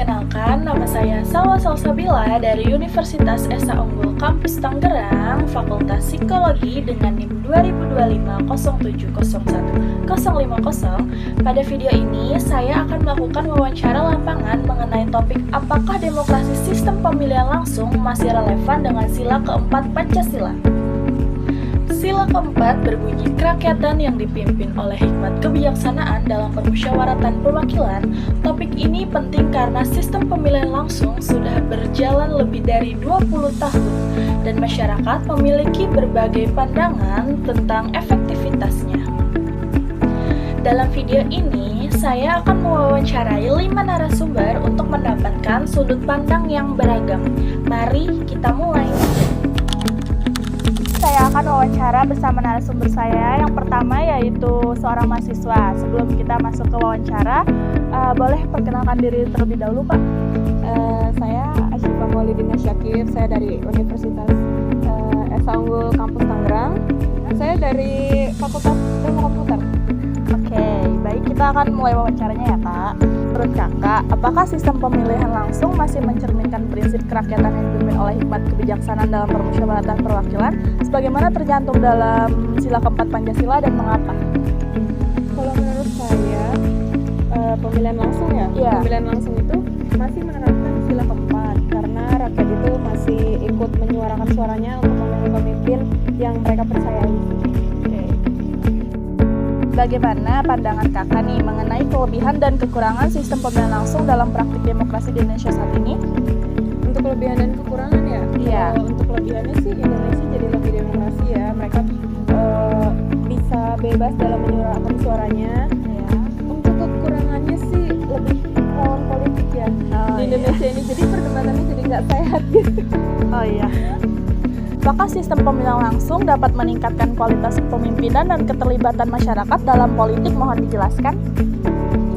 Perkenalkan, nama saya Salwa Salsabila dari Universitas Esa Unggul Kampus Tangerang, Fakultas Psikologi dengan NIM 2025-0701-050. Pada video ini, saya akan melakukan wawancara lapangan mengenai topik apakah demokrasi sistem pemilihan langsung masih relevan dengan sila keempat Pancasila. Sila keempat berbunyi kerakyatan yang dipimpin oleh hikmat kebijaksanaan dalam permusyawaratan perwakilan. Topik ini penting karena sistem pemilihan langsung sudah berjalan lebih dari 20 tahun dan masyarakat memiliki berbagai pandangan tentang efektivitasnya. Dalam video ini, saya akan mewawancarai 5 narasumber untuk mendapatkan sudut pandang yang beragam. Mari kita mulai. Saya akan wawancara bersama narasumber saya. Yang pertama yaitu seorang mahasiswa. Sebelum kita masuk ke wawancara, boleh perkenalkan diri terlebih dahulu, Pak? Saya Asyifa Maulidina Syakir. Saya dari Universitas Esa Unggul Kampus Tangerang. Saya dari Fakultas Ilmu Komputer. Oke, baik, kita akan mulai wawancaranya ya, Kak. Menurut Kakak, apakah sistem pemilihan langsung masih mencerminkan prinsip kerakyatan yang dipimpin oleh hikmat kebijaksanaan dalam permusyawaratan perwakilan sebagaimana tercantum dalam sila keempat Pancasila dan mengapa? Kalau menurut saya, pemilihan langsung ya? Iya. Pemilihan langsung itu masih menerapkan sila keempat karena rakyat itu masih ikut menyuarakan suaranya untuk memilih pemimpin yang mereka percayai. Bagaimana pandangan Kakak nih mengenai kelebihan dan kekurangan sistem pemilihan langsung dalam praktik demokrasi di Indonesia saat ini? Untuk kelebihan dan kekurangan ya? Iya. Kalau untuk kelebihannya sih Indonesia jadi lebih demokrasi ya. Mereka bisa bebas dalam menyuarakan suaranya. Ya. Untuk kekurangannya sih lebih lawan politik ya. Di Indonesia ini jadi perdebatannya jadi nggak sehat gitu. Oh iya. Apakah sistem pemilihan langsung dapat meningkatkan kualitas kepemimpinan dan keterlibatan masyarakat dalam politik? Mohon dijelaskan.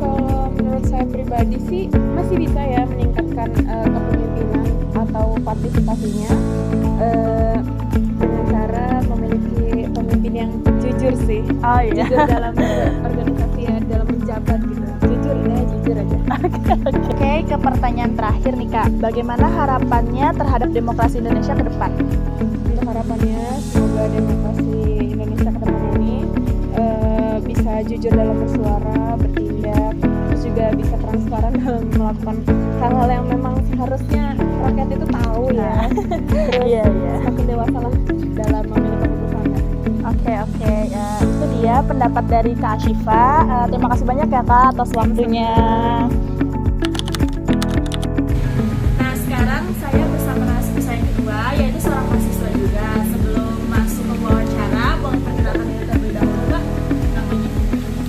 Kalau menurut saya pribadi sih masih bisa ya meningkatkan kepemimpinan atau partisipasinya dengan cara memiliki pemimpin yang jujur sih. Oh iya. Jujur dalam organisasi ya, dalam menjabat gitu. Jujur ini jujur aja. Oke, ke pertanyaan terakhir nih, Kak. Bagaimana harapannya terhadap demokrasi Indonesia ke depan? Untuk harapannya semoga demokrasi Indonesia ke depan ini bisa jujur dalam bersuara, bertindak, terus juga bisa transparan dalam melakukan hal-hal yang memang seharusnya rakyat itu tahu ya. Terus Iya. semakin dewasa lah dalam memilih keputusannya. Oke. Itu dia pendapat dari Kak Asyifa. Terima kasih banyak ya, Kak, atas waktunya. Nah, sekarang saya bersama narasumber saya yang kedua, yaitu seorang mahasiswa juga. Sebelum masuk ke wawancara, boleh perkenalkan diri terlebih dahulu, Kak? Namanya?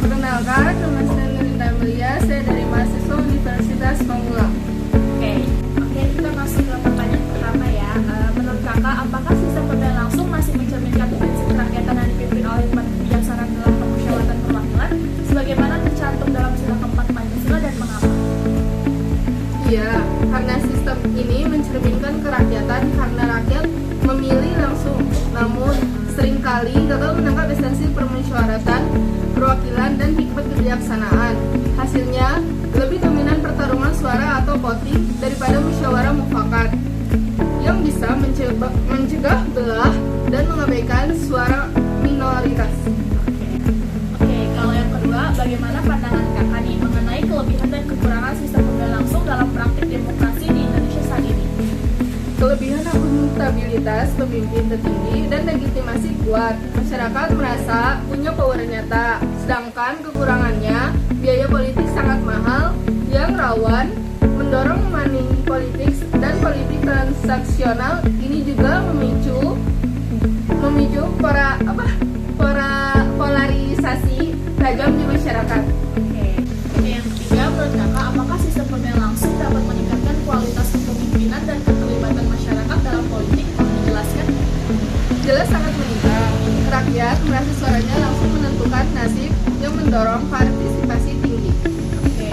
Perkenalkan, nama saya Nurinda Melia, saya dari mahasiswa Universitas Pamulang. Oke, kita masuk ke pertanyaan pertama ya. Menurut Kakak, apakah sistem pemilihan langsung masih mencerminkan prinsip kerakyatan yang dipimpin oleh hikmat kebijaksanaan dalam permusyawaratan perwakilan sebagaimana tercantum dalam sila keempat Pancasila dan mengapa? Iya, karena sistem ini mencerminkan kerakyatan karena rakyat memilih langsung, namun seringkali gagal menangkap esensi permusyawaratan, perwakilan, dan hikmat kebijaksanaan. Hasilnya, lebih dominan pertarungan suara atau voting daripada musyawarah mufakat yang bisa mencegah belah dan mengabaikan suara minoritas. Oke, kalau yang kedua, bagaimana pandangan Kakak nih mengenai kelebihan dan kekurangan sistem pemilihan langsung dalam praktik demokrasi di Indonesia saat ini? Kelebihan akuntabilitas pemimpin tertinggi dan legitimasi kuat. Masyarakat merasa punya power nyata. Sedangkan kekurangannya, biaya politik sangat mahal yang rawan mendorong money politik dan politik transaksional. Ini juga memicu polarisasi tajam di masyarakat. Oke, yang ketiga, menurut Kakak, apakah sistem pemilihan langsung dapat meningkatkan kualitas kepemimpinan dan keterlibatan masyarakat dalam politik? Mohon dijelaskan. Jelas sangat meningkat. Rakyat merasa suaranya langsung menentukan nasib yang mendorong partisipasi tinggi. Oke,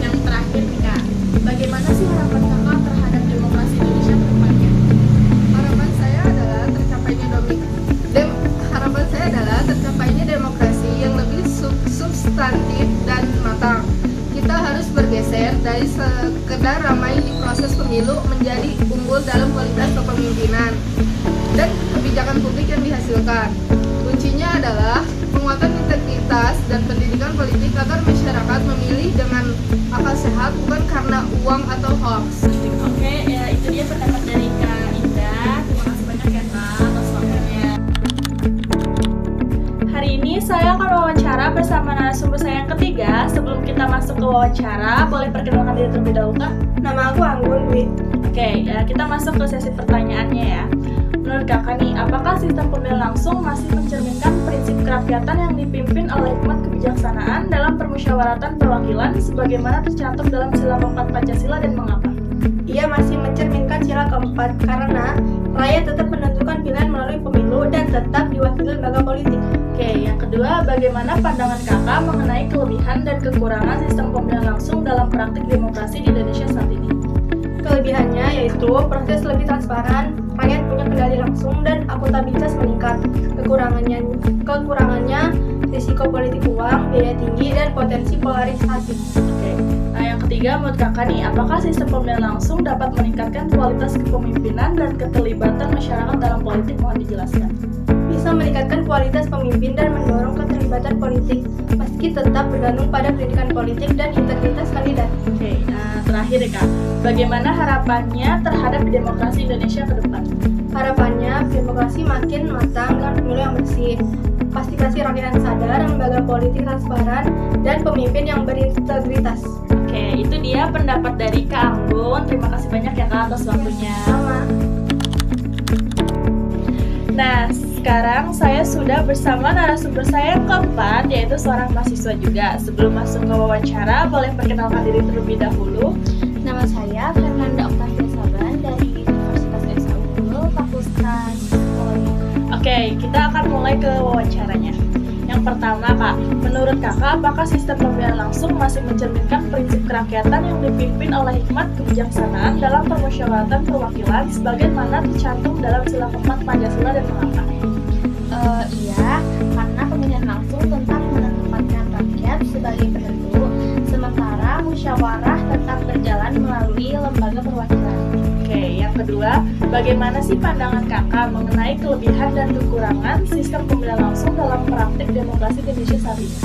yang terakhir nih, Kak, bagaimana sih harapan Kakak terhadap demokrasi Indonesia ke depannya? Harapan saya adalah tercapainya demokrasi yang lebih substantif dan matang. Kita harus bergeser dari sekedar ramai di proses pemilu menjadi unggul dalam kualitas kepemimpinan dan kebijakan publik yang dihasilkan. Kuncinya adalah penguatan integritas dan pendidikan politik agar masyarakat memilih dengan akal sehat, bukan karena uang atau hoax. Oke, ya itu dia pendapat dari Kak Indah. Terima kasih banyak ya Kak atas waktunya. Hari ini saya akan wawancara bersama narasumber saya yang ketiga. Sebelum kita masuk ke wawancara, boleh perkenalkan diri terlebih dahulu Kak? Nama aku Anggun Dwi. Oke, ya, kita masuk ke sesi pertanyaannya ya. Menurut Kakak nih, apakah sistem pemilihan langsung masih mencerminkan prinsip kerakyatan yang dipimpin oleh hikmat kebijaksanaan dalam permusyawaratan perwakilan sebagaimana tercantum dalam sila keempat Pancasila dan mengapa? Ia masih mencerminkan sila keempat karena rakyat tetap menentukan pilihan melalui pemilu dan tetap diwakili lembaga politik. Oke, yang kedua, bagaimana pandangan Kakak mengenai kelebihan dan kekurangan sistem pemilihan langsung dalam praktik demokrasi di Indonesia saat ini? Kelebihannya yaitu proses lebih transparan, rakyat punya kendali langsung dan akuntabilitas meningkat. Kekurangannya risiko politik uang, biaya tinggi, dan potensi polarisasi. Oke, nah yang ketiga, menurut Kakak nih, apakah sistem pemilihan langsung dapat meningkatkan kualitas kepemimpinan dan keterlibatan masyarakat dalam politik? Mohon dijelaskan. Bisa meningkatkan kualitas pemimpin dan mendorong keterlibatan politik, meski tetap bergantung pada pendidikan politik dan integritas kandidat. Oke, nah terakhir ya Kak, bagaimana harapannya terhadap demokrasi Indonesia ke depan? Harapannya demokrasi makin matang dengan pemilu yang bersih, pastikan rakyat yang sadar, lembaga politik transparan, dan pemimpin yang berintegritas. Oke, itu dia pendapat dari Kak Anggun. Terima kasih banyak ya Kak atas waktunya. Sama. Nah, sekarang saya sudah bersama narasumber saya yang keempat, yaitu seorang mahasiswa juga. Sebelum masuk ke wawancara, boleh perkenalkan diri terlebih dahulu. Nama saya Fernanda Octavia Saban dari Universitas Esa Unggul, Fakultas Psikologi. Oke, kita akan mulai ke wawancaranya. Yang pertama Kak, menurut Kakak, apakah sistem pemilihan langsung masih mencerminkan prinsip kerakyatan yang dipimpin oleh hikmat kebijaksanaan dalam permusyawaratan perwakilan sebagaimana tercantum dalam sila keempat Pancasila dan mengapa? Iya, karena pemilihan langsung tentang menempatkan rakyat sebagai penentu, sementara musyawarah tetap berjalan melalui lembaga perwakilan. Oke, yang kedua, bagaimana sih pandangan Kakak mengenai kelebihan dan kekurangan sistem pemilihan langsung dalam praktik demokrasi di Indonesia saat ini?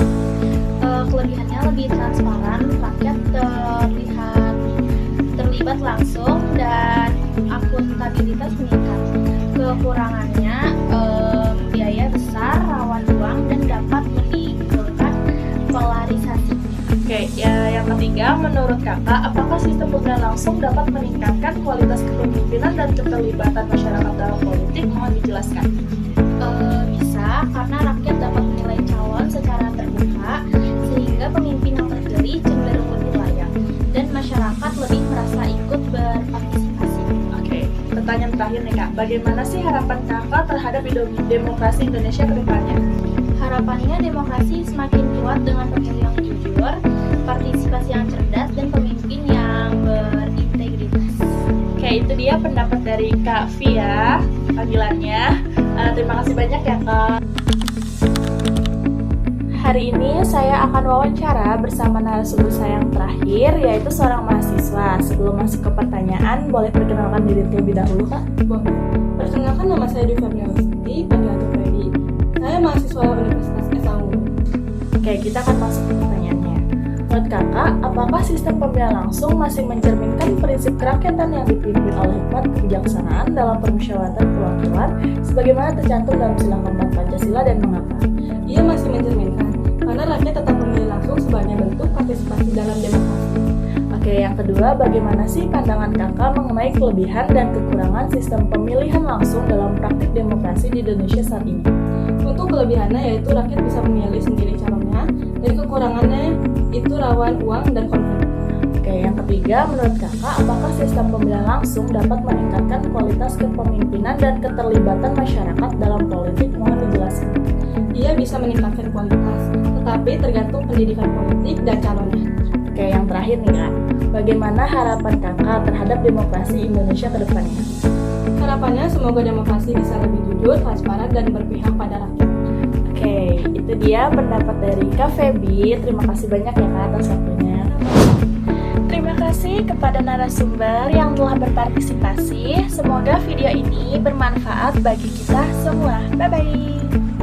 Kelebihannya lebih transparan, rakyat terlibat langsung dan akuntabilitas meningkat. Kekurangannya biaya besar, rawan uang, dan dapat menimbulkan polarisasi. Oke, ya, yang ketiga, menurut Kakak, apakah sistem pemilihan langsung dapat meningkatkan kualitas kepemimpinan dan keterlibatan masyarakat dalam politik? Mohon dijelaskan. Bisa, karena rakyat dapat menilai calon secara terbuka, sehingga pemimpin yang terpilih cenderung lebih layak, dan masyarakat lebih merasa ikut berpartisipasi. Oke, pertanyaan terakhir nih Kak, bagaimana sih harapan Kakak terhadap demokrasi Indonesia ke depannya? Harapannya demokrasi semakin kuat dengan pemilu yang jujur, partisipasi yang cerdas, dan pemimpin yang berintegritas. Oke, itu dia pendapat dari Kak Via, panggilannya. Terima kasih banyak ya Kak. Hari ini saya akan wawancara bersama narasumber saya yang terakhir, yaitu seorang mahasiswa. Sebelum masuk ke pertanyaan, boleh perkenalkan diri terlebih dahulu Kak? Boleh. Perkenalkan, nama saya Dwi Febriausti, panggilan Febri. Saya mahasiswa Universitas Esa Unggul. Oke, kita akan masuk ke pertanyaannya. Menurut Kakak, apakah sistem pemilihan langsung masih mencerminkan prinsip kerakyatan yang dipimpin oleh hikmat kebijaksanaan dalam permusyawaratan perwakilan sebagaimana tercantum dalam sila keempat Pancasila dan mengapa? Ia masih mencerminkan karena rakyat tetap memilih langsung sebagai bentuk partisipasi dalam demokrasi. Oke, yang kedua, bagaimana sih pandangan Kakak mengenai kelebihan dan kekurangan sistem pemilihan langsung dalam praktik demokrasi di Indonesia saat ini? Untuk kelebihannya yaitu rakyat bisa memilih sendiri calonnya, dan kekurangannya itu rawan uang dan konflik. Oke, yang ketiga, menurut Kakak, apakah sistem pemilihan langsung dapat meningkatkan kualitas kepemimpinan dan keterlibatan masyarakat dalam politik? Mohon dijelaskan. Ia bisa meningkatkan kualitas, tetapi tergantung pendidikan politik dan calonnya. Oke, yang terakhir nih Kak, bagaimana harapan Kakak terhadap demokrasi Indonesia ke depannya? Harapannya semoga demokrasi bisa lebih jujur, transparan, dan berpihak pada rakyat. Oke, itu dia pendapat dari Kak Febi. Terima kasih banyak ya Kak atas waktunya. Terima kasih kepada narasumber yang telah berpartisipasi. Semoga video ini bermanfaat bagi kita semua. Bye-bye.